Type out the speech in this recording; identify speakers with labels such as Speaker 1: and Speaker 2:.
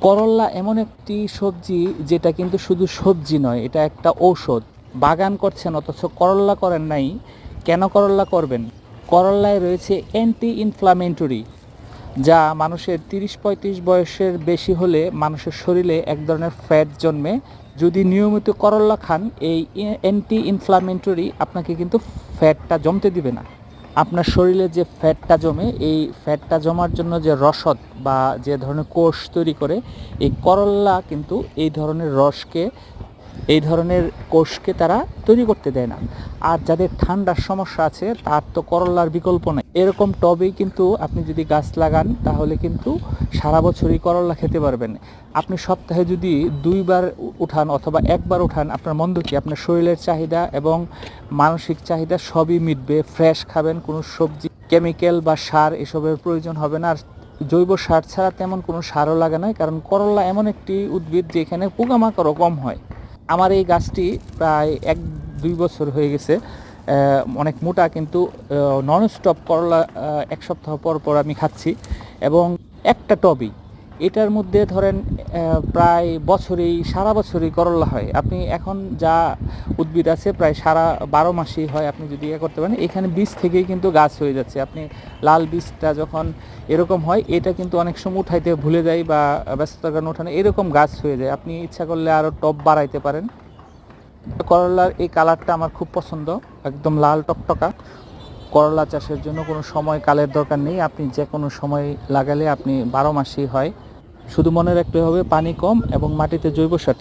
Speaker 1: করল্লা এমন একটি সবজি যেটা কিন্তু শুধু সবজি নয়, এটা একটা ঔষধ। বাগান করছেন অথচ করল্লা করেন নাই, কেন করল্লা করবেন? করল্লায় রয়েছে অ্যান্টি ইনফ্লামেটরি, যা মানুষের 30-35 বয়সের বেশি হলে মানুষের শরীরে এক ধরনের ফ্যাট জন্মে। যদি নিয়মিত করল্লা খান, এই অ্যান্টি ইনফ্লামেটরি আপনাকে কিন্তু ফ্যাটটা জমতে দিবে না। আপনার শরীরে যে ফ্যাটটা জমে, এই ফ্যাটটা জমার জন্য যে রসদ বা যে ধরনের কোষ তৈরি করে, এই করল্লা কিন্তু এই ধরনের কোষকে তারা তৈরি করতে দেয় না। আর যাদের ঠান্ডার সমস্যা আছে, তার তো করল্লার বিকল্প নেই। এরকম টবেই কিন্তু আপনি যদি গাছ লাগান, তাহলে কিন্তু সারা বছরই করল্লা খেতে পারবেন। আপনি সপ্তাহে যদি 2বার উঠান অথবা 1বার উঠান, আপনার মন্দ কি? আপনার শরীরের চাহিদা এবং মানসিক চাহিদা সবই মিটবে। ফ্রেশ খাবেন, কোনো সবজি কেমিক্যাল বা সার এসবের প্রয়োজন হবে না। আর জৈব সার ছাড়া তেমন কোনো সারও লাগে না, কারণ করল্লা এমন একটি উদ্ভিদ যেখানে পোকামাকড়ও কম হয়। আমার এই গাছটি প্রায় 1-2 বছর হয়ে গেছে। অনেক মোটা, কিন্তু নন স্টপ করলা 1 সপ্তাহ পর পর আমি খাচ্ছি। এবং একটা টবই, এটার মধ্যে ধরেন প্রায় সারা বছরই করল্লা হয়। আপনি এখন যা উদ্ভিদ আছে প্রায় সারা 12 মাসই হয়। আপনি যদি করতে পারেন, এখানে বীজ থেকেই কিন্তু গাছ হয়ে যাচ্ছে। আপনি লাল বীজটা যখন এরকম হয়, এটা কিন্তু অনেক সময় উঠাইতে ভুলে যায় বা ব্যস্ততার কারণে ওঠানো, এরকম গাছ হয়ে যায়। আপনি ইচ্ছা করলে আরও টব বাড়াইতে পারেন। করলার এই কালারটা আমার খুব পছন্দ, একদম লাল টকটকা। করলা চাষের জন্য কোনো সময় কালের দরকার নেই, আপনি যে কোনো সময় লাগালে আপনি 12 মাসই হয়। শুধু মনে রাখতে হবে পানি কম এবং মাটিতে জৈব সার থাকে।